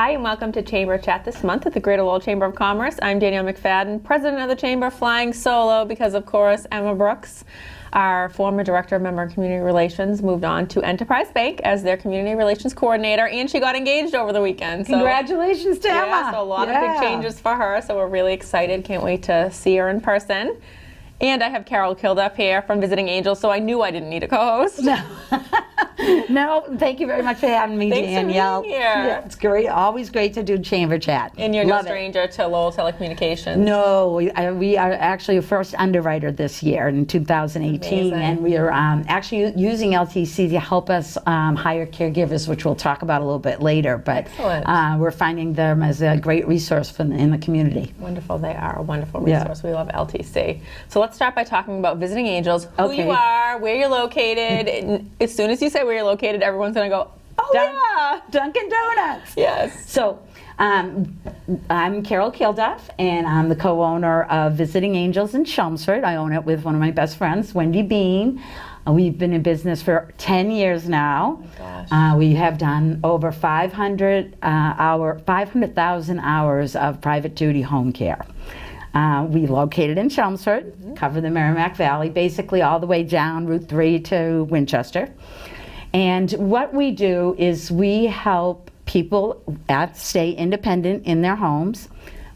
Hi, and welcome to Chamber Chat this month at the Greater Lowell Chamber of Commerce. I'm Danielle McFadden, president of the Chamber, flying solo because, of course, Emma Brooks, our former director of member and community relations, moved on to Enterprise Bank as their community relations coordinator, and she got engaged over the weekend. So, congratulations to Emma. Yeah, so a lot of big changes for her, so we're really excited. Can't wait to see her in person. And I have Carol Kilduff here from Visiting Angels, so I knew I didn't need a co-host. No, thank you very much for having me, Thanks Danielle. for being here. Yeah, it's great. Always great to do Chamber Chat. And you're Love no stranger to Lowell Telecommunications. No, we are actually a first underwriter this year in 2018, Amazing. and we are actually using LTC to help us hire caregivers, which we'll talk about a little bit later. But we're finding them as a great resource in the community. Wonderful. They are a wonderful resource. We love LTC. So let's start by talking about Visiting Angels, who you are, where you're located. And as soon as you say where you're located, everyone's going to go, oh, yeah. Dunkin' Donuts. Yes. So I'm Carol Kilduff, and I'm the co-owner of Visiting Angels in Chelmsford. I own it with one of my best friends, Wendy Bean. We've been in business for 10 years now. Oh my gosh. We have done over 500,000 hours of private duty home care. We located in Chelmsford, cover the Merrimack Valley, basically all the way down Route 3 to Winchester. And what we do is we help people stay independent in their homes.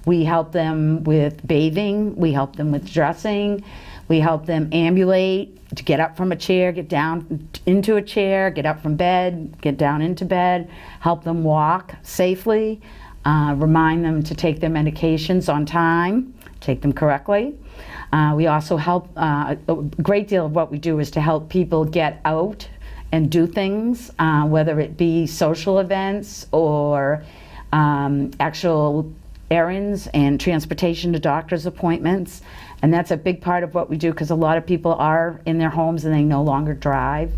We help them with bathing, we help them with dressing, we help them ambulate, to get up from a chair, get down into a chair, get up from bed, get down into bed, help them walk safely, remind them to take their medications on time, take them correctly. We also help, a great deal of what we do is to help people get out and do things, whether it be social events or actual errands and transportation to doctor's appointments. And that's a big part of what we do because a lot of people are in their homes and they no longer drive.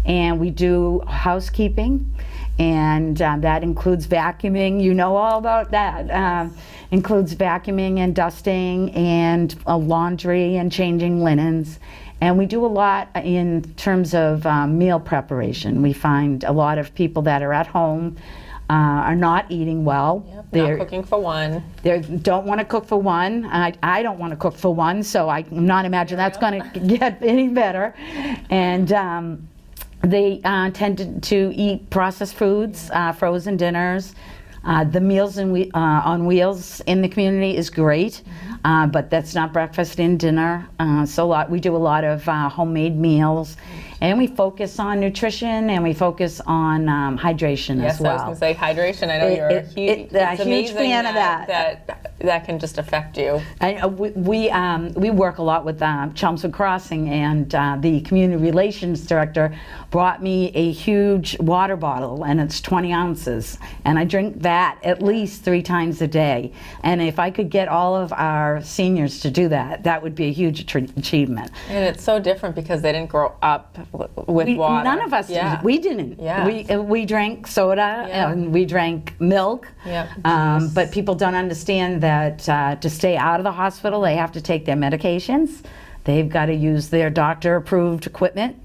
And we do housekeeping, and that includes vacuuming. You know all about that. Includes vacuuming and dusting and laundry and changing linens. And we do a lot in terms of meal preparation. We find a lot of people that are at home are not eating well. Yep, not cooking for one. They don't want to cook for one. I don't want to cook for one, so I'm not imagining that's going to get any better. And they tend to eat processed foods, frozen dinners. The Meals on Wheels in the community is great, but that's not breakfast and dinner. So we do a lot of homemade meals, and we focus on nutrition and we focus on hydration as well. Yes, I was going to say hydration. I know you're a huge fan of that. That can just affect you. We work a lot with Chelmsford Crossing, and the community relations director brought me a huge water bottle, and it's 20 ounces, and I drink that at least 3 times a day. And if I could get all of our seniors to do that, that would be a huge achievement. And it's so different because they didn't grow up with water. None of us did. We didn't. Yeah. We drank soda and we drank milk. Yeah. But people don't understand that to stay out of the hospital, they have to take their medications. They've got to use their doctor-approved equipment,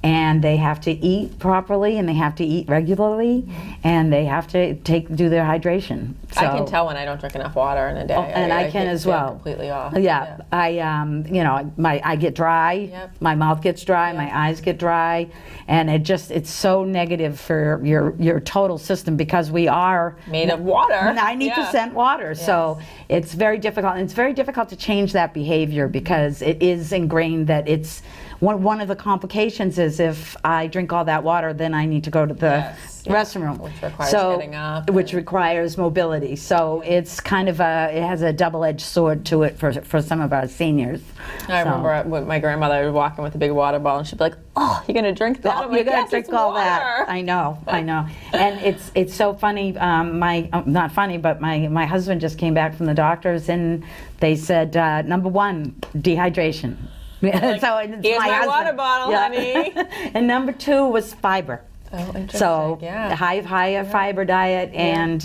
and they have to eat properly, and they have to eat regularly, and they have to do their hydration. So, I can tell when I don't drink enough water in a day. And I can as well. Completely off. Yeah. I get dry. My mouth gets dry. My eyes get dry, and it's so negative for your total system because we are made of water. 90% water. Yes. So it's very difficult, and it's very difficult to change that behavior because it is ingrained that it's one of the complications is if I drink all that water, then I need to go to the restroom, which requires getting up, which requires mobility. So it's kind of it has a double-edged sword to it for some of our seniors. I remember when my grandmother would walk in with a big water bottle, and she'd be like, "Oh, you're gonna drink that? You're gonna drink all that?" I know. And it's so funny. Not funny, but my husband just came back from the doctors, and they said number 1, dehydration. Like, so it's here's my husband. water bottle, honey. And number 2 was fiber. Oh, interesting. So Yeah. higher fiber diet, and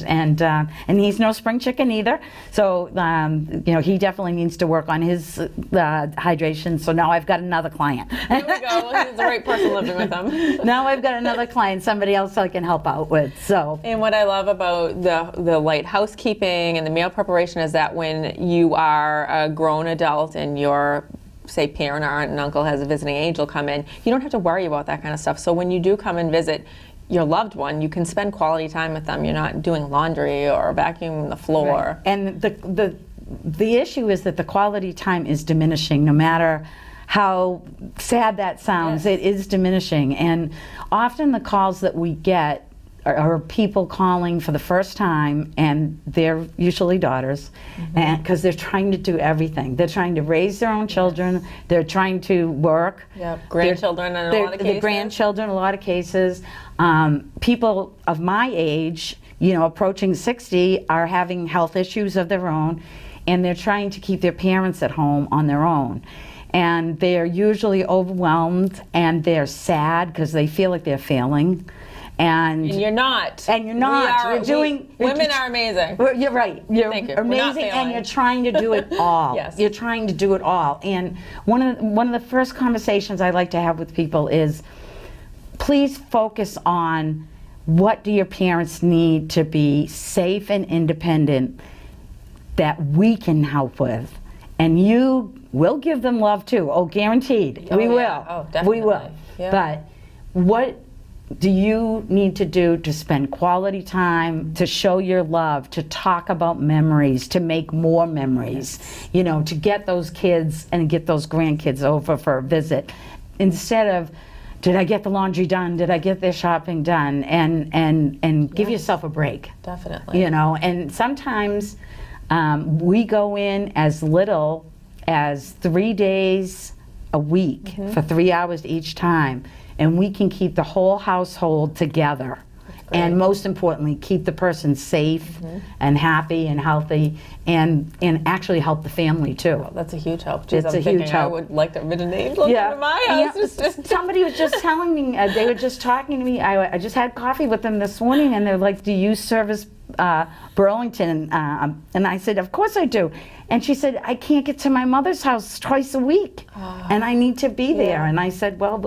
he's no spring chicken either. So he definitely needs to work on his hydration. So now I've got another client. There we go. He's the right person living with him. Now I've got another client, somebody else I can help out with. So. And what I love about the light housekeeping and the meal preparation is that when you are a grown adult and your, say, parent or aunt and uncle has a visiting angel come in, you don't have to worry about that kind of stuff. So when you do come and visit your loved one, you can spend quality time with them. You're not doing laundry or vacuuming the floor. Right. And the issue is that the quality time is diminishing, no matter how sad that sounds. Yes. It is diminishing, and often the calls that we get are people calling for the first time, and they're usually daughters, and because they're trying to do everything. They're trying to raise their own children. They're trying to work. Yep. Grandchildren in a lot of cases. The grandchildren, a lot of cases. People of my age, approaching 60, are having health issues of their own, and they're trying to keep their parents at home on their own. And they're usually overwhelmed, and they're sad because they feel like they're failing. And you're not. And you're not. Women are amazing. You're right. You're Thank you. We're not amazing, and failing. you're trying to do it all. Yes. You're trying to do it all. And one of the first conversations I like to have with people is, please focus on what do your parents need to be safe and independent that we can help with, and you will give them love too. Oh, guaranteed. Oh, we will. yeah. Oh, definitely. We will. Yeah. But what do you need to do to spend quality time, to show your love, to talk about memories, to make more memories, to get those kids and get those grandkids over for a visit, instead of, did I get the laundry done? Did I get their shopping done? And give yourself a break. Definitely. And sometimes we go in as little as 3 days a week for 3 hours each time, and we can keep the whole household together. And most importantly, keep the person safe and happy and healthy, and actually help the family too. Oh, that's a huge help. Jeez, It's I'm a thinking huge I help. would like to visit an angel come to my house. Somebody was just telling me, they were just talking to me, I just had coffee with them this morning, and they're like, do you service Burlington? And I said, of course I do. And she said, I can't get to my mother's house twice a week, and I need to be there. And I said, well,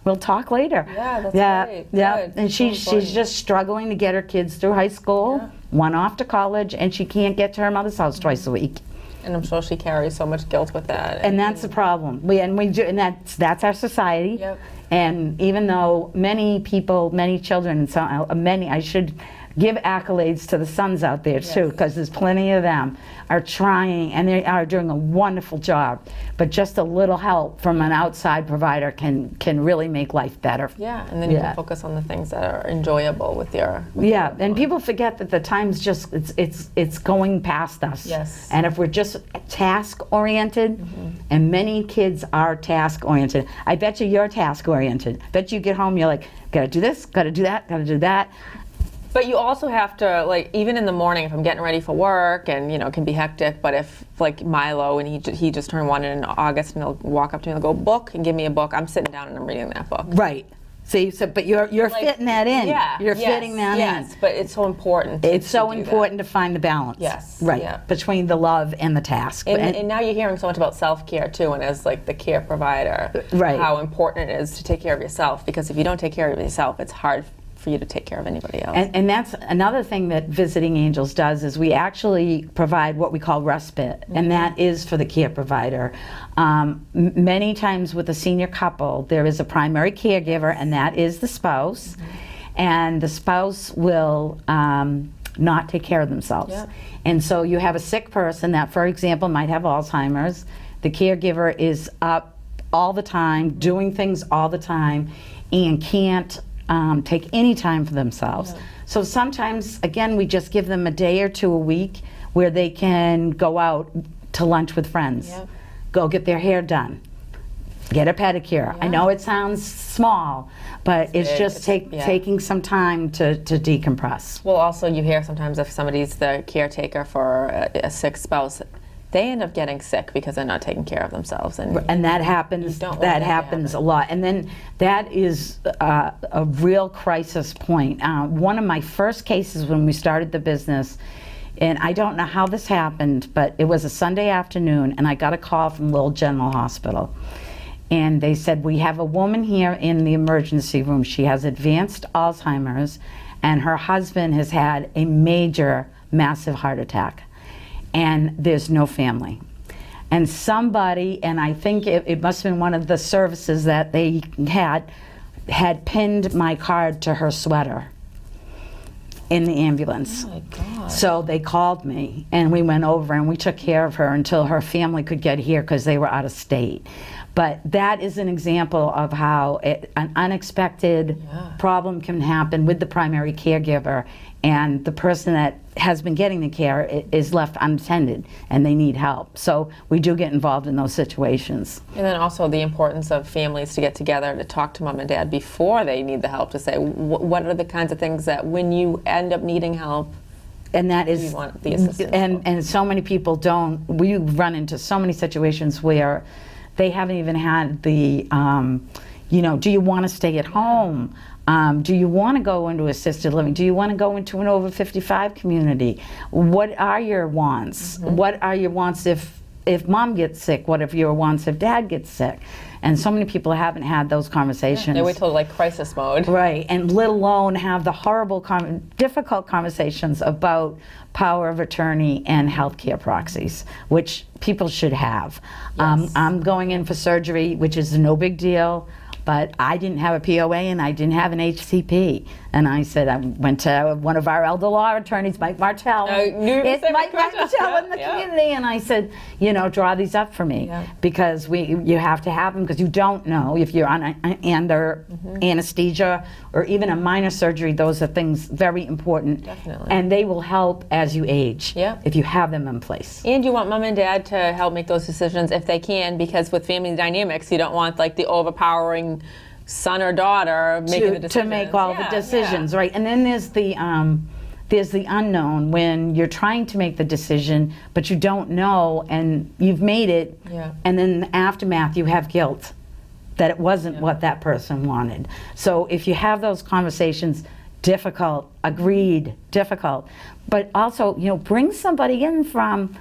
we'll talk later. Yeah, that's great. Yeah, Good. and So she's important. just struggling to get her kids through high school, one off to college, and she can't get to her mother's house twice a week. And I'm sure she carries so much guilt with that. And that's the problem. And that's our society. Yep. And even though many people, many children, and I should give accolades to the sons out there too, because there's plenty of them, are trying, and they are doing a wonderful job. But just a little help from an outside provider can really make life better. Yeah, and then you can focus on the things that are enjoyable with your. And people forget that the time's just it's going past us. Yes. And if we're just task oriented, and many kids are task oriented. I bet you're task oriented. Bet you get home, you're like, gotta do this, gotta do that, gotta do that. But you also have to, like, even in the morning, if I'm getting ready for work, and it can be hectic, but if, like, Milo, and he just turned 1 in August, and he'll walk up to me and go, book, and give me a book, I'm sitting down and I'm reading that book. Right. See, but you're Like, fitting that in. Yeah. You're fitting that in. Yes, but it's so important. It's to so do important to find the balance. Yes, Right. yeah. Between the love and the task. And now you're hearing so much about self-care too, and as like the care provider, Right. how important it is to take care of yourself, because if you don't take care of yourself, it's hard for you to take care of anybody else. And that's another thing that Visiting Angels does, is we actually provide what we call respite, and that is for the care provider. Many times with a senior couple, there is a primary caregiver, and that is the spouse, and the spouse will not take care of themselves. Yep. And so you have a sick person that, for example, might have Alzheimer's. The caregiver is up all the time, doing things all the time, and can't take any time for themselves. Yeah. So sometimes, again, we just give them a day or two a week where they can go out to lunch with friends, Yep. go get their hair done, get a pedicure. I Yeah. know it sounds small, but it's big. just Yeah. taking some time to decompress. Well, also you hear sometimes if somebody's the caretaker for a sick spouse, they end up getting sick because they're not taking care of themselves. And that happens. You don't want That that to happens a happen. lot. And then that is a real crisis point. One of my first cases when we started the business, and I don't know how this happened, but it was a Sunday afternoon, and I got a call from Lowell General Hospital. And they said, we have a woman here in the emergency room. She has advanced Alzheimer's, and her husband has had a major, massive heart attack. And there's no family. And somebody, and I think it must have been one of the services that they had pinned my card to her sweater in the ambulance. Oh my God. So they called me, and we went over and we took care of her until her family could get here because they were out of state. But that is an example of how an unexpected problem can happen with the primary caregiver, and the person that has been getting the care is left unattended and they need help. So we do get involved in those situations. And then also the importance of families to get together to talk to mom and dad before they need the help, to say what are the kinds of things that when you end up needing help, And that is, you want the assistance. and so many people don't. We run into so many situations where they haven't even had the, do you want to stay at home? Do you want to go into assisted living? Do you want to go into an over 55 community? What are your wants? What are your wants if mom gets sick? What are your wants if dad gets sick? And so many people haven't had those conversations. They wait till like crisis mode. Right, and let alone have the horrible, difficult conversations about power of attorney and healthcare proxies, which people should have. Yes. I'm going in for surgery, which is no big deal, but I didn't have a POA and I didn't have an HCP. And I said, I went to one of our elder law attorneys, Mike Martell. It's Mike Martell in the community. And I said, draw these up for me, because you have to have them, because you don't know if you're under anesthesia or even a minor surgery. Those are things very important. Definitely. And they will help as you age if you have them in place. And you want mom and dad to help make those decisions if they can, because with family dynamics, you don't want like the overpowering son or daughter making the decisions. To make all the decisions, right? And then there's the unknown, when you're trying to make the decision, but you don't know, and you've made it, and then in the aftermath you have guilt that it wasn't what that person wanted. So if you have those conversations, difficult, agreed, difficult, but also, bring somebody in from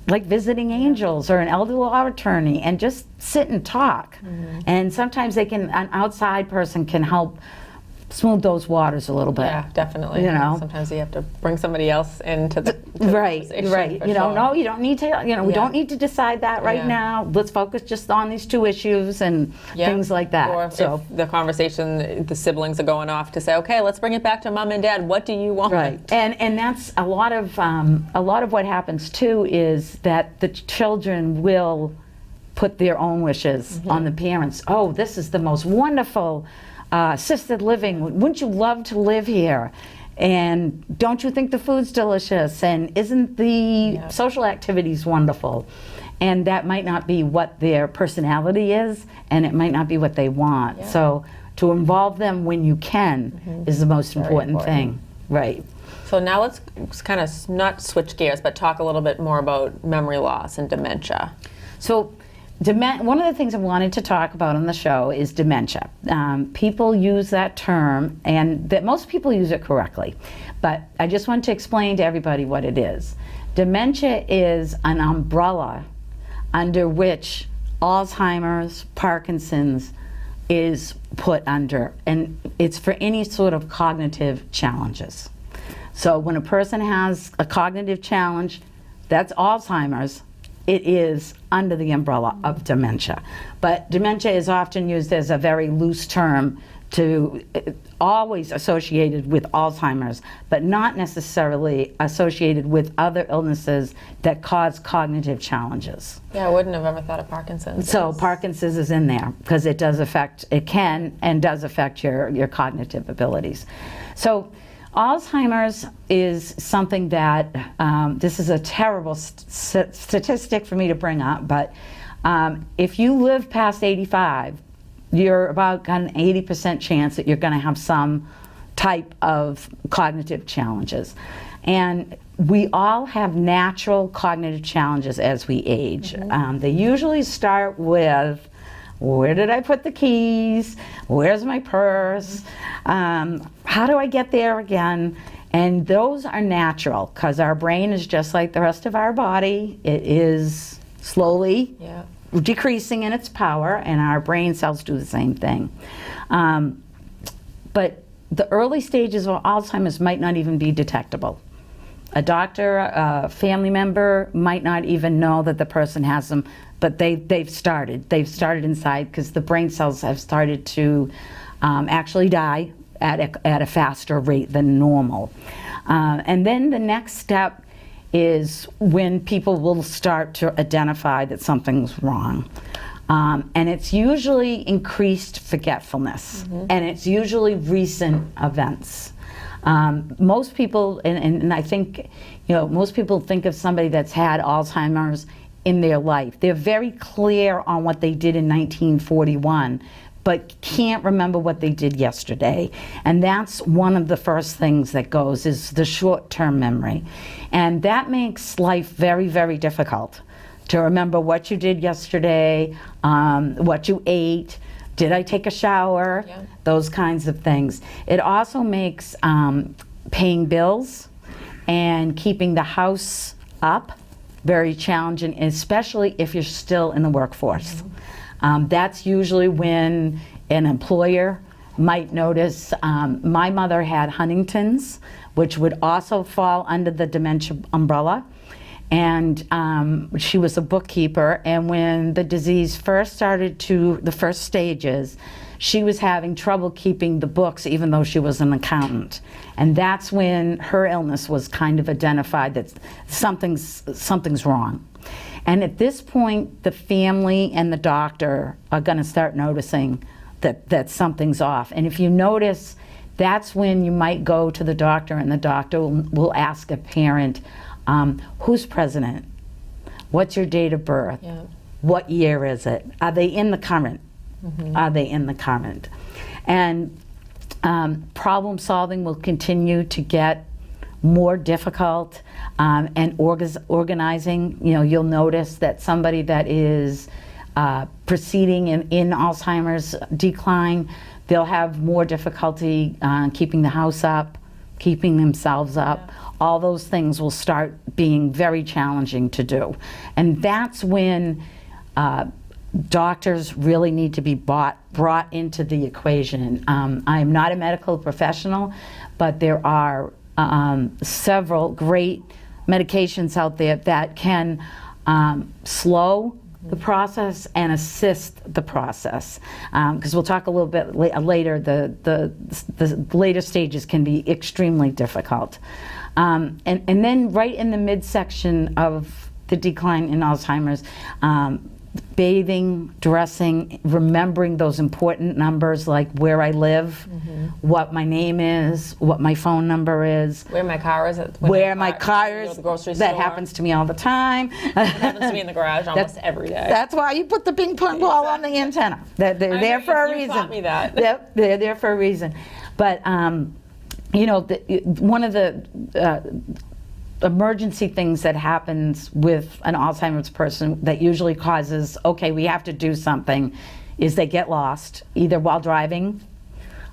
like visiting angels or an elder law attorney and just sit and talk. And sometimes an outside person can help smooth those waters a little bit. Yeah, definitely. Sometimes you have to bring somebody else into the right. conversation, No, you don't need to. We don't need to decide that right now. Let's focus just on these two issues and things like that. Or if the conversation, the siblings are going off to say, okay, let's bring it back to mom and dad. What do you want? Right. And that's a lot of what happens too, is that the children will put their own wishes on the parents. Oh, this is the most wonderful assisted living. Wouldn't you love to live here? And don't you think the food's delicious? And isn't the social activities wonderful? And that might not be what their personality is, and it might not be what they want. So to involve them when you can is the most important thing. Right. So now let's kind of not switch gears, but talk a little bit more about memory loss and dementia. So one of the things I wanted to talk about on the show is dementia. People use that term, and that most people use it correctly, but I just want to explain to everybody what it is. Dementia is an umbrella under which Alzheimer's, Parkinson's is put under, and it's for any sort of cognitive challenges. So when a person has a cognitive challenge, that's Alzheimer's, it is under the umbrella of dementia. But dementia is often used as a very loose term, always associated with Alzheimer's, but not necessarily associated with other illnesses that cause cognitive challenges. Yeah, I wouldn't have ever thought of Parkinson's. So Parkinson's is in there because it can and does affect your cognitive abilities. So Alzheimer's is something that, this is a terrible statistic for me to bring up, but if you live past 85, you're about got an 80% chance that you're going to have some type of cognitive challenges. And we all have natural cognitive challenges as we age. They usually start with, where did I put the keys? Where's my purse? How do I get there again? And those are natural because our brain is just like the rest of our body. It is slowly decreasing in its power, and our brain cells do the same thing. But the early stages of Alzheimer's might not even be detectable. A doctor, a family member might not even know that the person has them, but they've started. They've started inside because the brain cells have started to actually die at a faster rate than normal. And then the next step is when people will start to identify that something's wrong. And it's usually increased forgetfulness, and it's usually recent events. Most people, and I think, most people think of somebody that's had Alzheimer's in their life. They're very clear on what they did in 1941, but can't remember what they did yesterday. And that's one of the first things that goes, is the short-term memory. And that makes life very, very difficult to remember what you did yesterday, what you ate, did I take a shower, those kinds of things. It also makes paying bills and keeping the house up very challenging, especially if you're still in the workforce. That's usually when an employer might notice. My mother had Huntington's, which would also fall under the dementia umbrella. And she was a bookkeeper, and when the disease first started to the first stages, she was having trouble keeping the books even though she was an accountant. And that's when her illness was kind of identified that something's wrong. And at this point, the family and the doctor are going to start noticing that something's off. And if you notice, that's when you might go to the doctor, and the doctor will ask a parent, who's president? What's your date of birth? What year is it? Are they in the current? Are they in the current? And problem solving will continue to get more difficult, and organizing. You'll notice that somebody that is proceeding in Alzheimer's decline, they'll have more difficulty keeping the house up, keeping themselves up. All those things will start being very challenging to do. And that's when doctors really need to be brought into the equation. I am not a medical professional, but there are several great medications out there that can slow the process and assist the process. Because we'll talk a little bit later, the later stages can be extremely difficult. And then right in the midsection of the decline in Alzheimer's, bathing, dressing, remembering those important numbers like where I live, what my name is, what my phone number is, where my car is, where my car is. The grocery that store. happens to me all the time. It happens to me in the garage almost every day. That's why you put the ping pong ball on the antenna. They're there for a reason. You taught me that. Yep, they're there for a reason. But one of the emergency things that happens with an Alzheimer's person that usually causes, okay, we have to do something, is they get lost, either while driving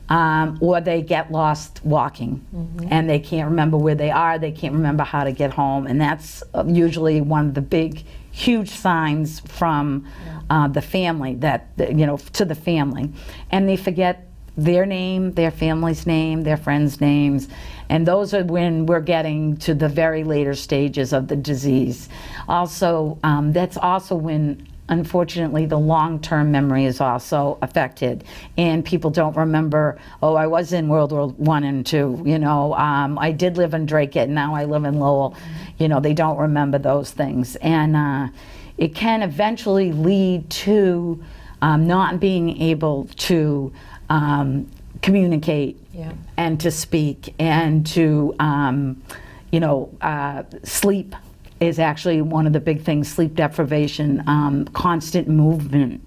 or they get lost walking. And they can't remember where they are, they can't remember how to get home. And that's usually one of the big, huge signs from the family, to the family. And they forget their name, their family's name, their friends' names, and those are when we're getting to the very later stages of the disease. Also, that's also when, unfortunately, the long-term memory is also affected, and people don't remember, oh, I was in World War I and II, I did live in Drake, and now I live in Lowell. They don't remember those things, and it can eventually lead to not being able to communicate and to speak and to, sleep is actually one of the big things, sleep deprivation, constant movement.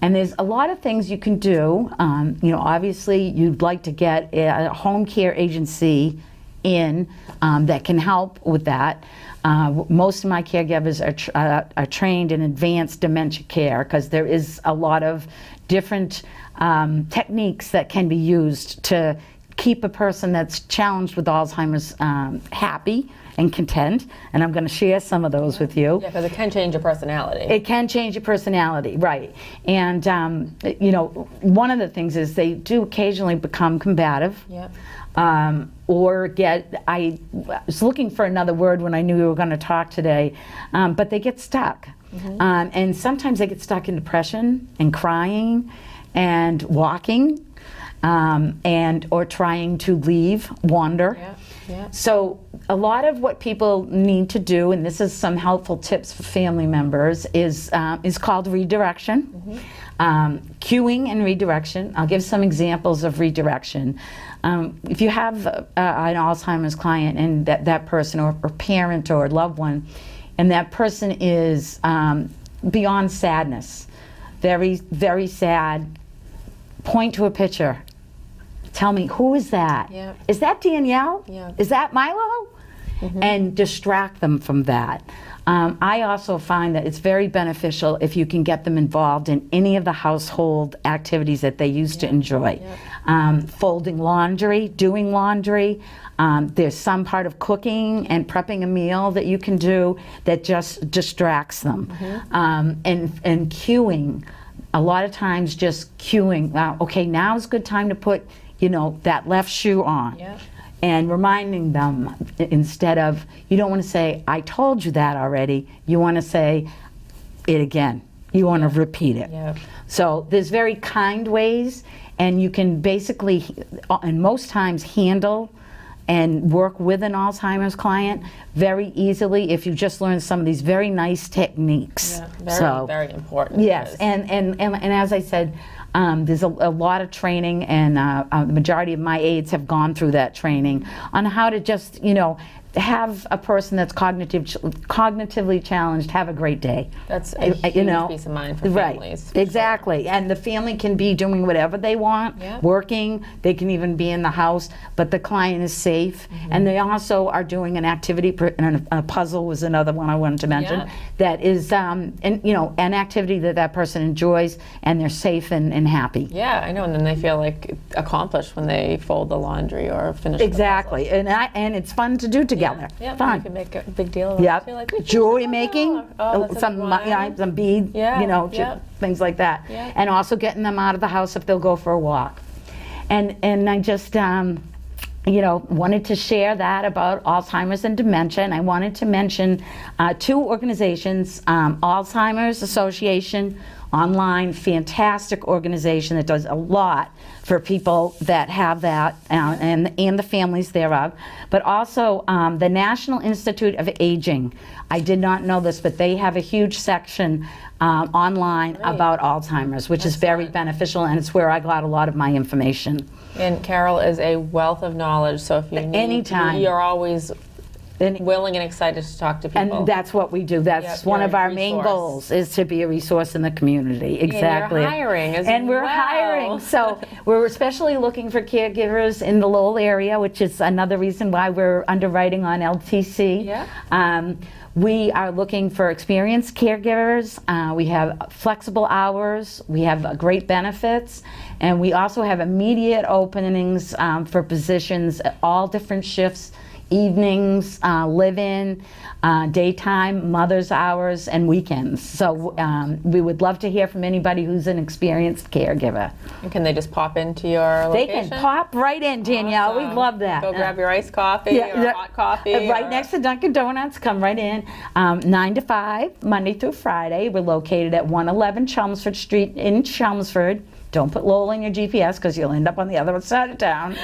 And there's a lot of things you can do. Obviously, you'd like to get a home care agency in that can help with that. Most of my caregivers are trained in advanced dementia care because there is a lot of different techniques that can be used to keep a person that's challenged with Alzheimer's happy and content, and I'm going to share some of those with you. Yeah, because it can change your personality. It can change your personality, right. And, one of the things is they do occasionally become combative. Yep. I was looking for another word when I knew we were going to talk today, but they get stuck. And sometimes they get stuck in depression and crying and walking or trying to leave, wander. Yeah. Yeah. So a lot of what people need to do, and this is some helpful tips for family members, is called redirection. Cueing and redirection. I'll give some examples of redirection. If you have an Alzheimer's client and that person or parent or loved one, and that person is beyond sadness, very, very sad, point to a picture. Tell me, who is that? Yep. Is that Danielle? Yep. Is that Milo? And distract them from that. I also find that it's very beneficial if you can get them involved in any of the household activities that they used to enjoy. Folding laundry, doing laundry. There's some part of cooking and prepping a meal that you can do that just distracts them. And cueing. A lot of times just cueing, okay, now's a good time to put, that left shoe on. Yeah. And reminding them, instead of, you don't want to say, I told you that already, you want to say it again. You want to repeat it. Yeah. So there's very kind ways, and you can basically, and most times, handle and work with an Alzheimer's client very easily if you just learn some of these very nice techniques. Yeah, very important. Yes, and as I said, there's a lot of training, and the majority of my aides have gone through that training on how to just, have a person that's cognitively challenged have a great day. That's a huge peace of mind for families. Right, exactly. Sure. And the family can be doing whatever they want, working, they can even be in the house, but the client is safe. And they also are doing an activity, and a puzzle was another one I wanted to mention, that is an activity that person enjoys, and they're safe and happy. Yeah, I know, and then they feel like accomplished when they fold the laundry or finish Exactly, the puzzle. And it's fun to do together. Fun. You can make a big deal of it. Yep. Like, jewelry making, some some bead, things like that. Yeah. And also getting them out of the house if they'll go for a walk. And I just, wanted to share that about Alzheimer's and dementia. And I wanted to mention two organizations, Alzheimer's Association online, fantastic organization that does a lot for people that have that and the families thereof. But also the National Institute of Aging. I did not know this, but they have a huge section online about Alzheimer's, which is very beneficial, and it's where I got a lot of my information. And Carol is a wealth of knowledge, so if you need, anytime, you're always willing and excited to talk to people. And that's what we do. That's one of our main goals, is to be a resource in the community. Exactly. And you're hiring as and we're well. hiring. So we're especially looking for caregivers in the Lowell area, which is another reason why we're underwriting on LTC. Yeah. We are looking for experienced caregivers. We have flexible hours. We have great benefits. And we also have immediate openings for positions, all different shifts, evenings, live-in, daytime, mother's hours, and weekends. So we would love to hear from anybody who's an experienced caregiver. And can they just pop into your location? They can pop right in, Danielle. Awesome. We'd love that. Go grab your iced coffee or hot coffee. Right next to Dunkin' Donuts. Come right in. 9 to 5, Monday through Friday. We're located at 111 Chelmsford Street in Chelmsford. Don't put Lowell in your GPS because you'll end up on the other side of town.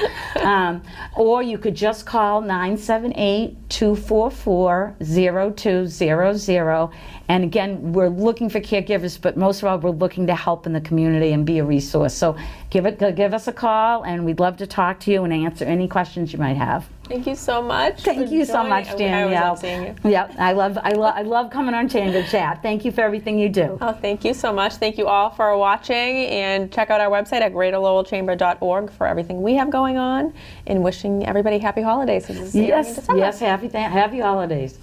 Or you could just call 978-244-0200. And again, we're looking for caregivers, but most of all, we're looking to help in the community and be a resource. So give us a call, and we'd love to talk to you and answer any questions you might have. Thank you so much. Thank you so much, Danielle. I always love seeing you. Yeah, I love coming on Chamber Chat. Thank you for everything you do. Oh, thank you so much. Thank you all for watching, and check out our website at greaterlowellchamber.org for everything we have going on, and wishing everybody happy holidays. Yes, happy holidays.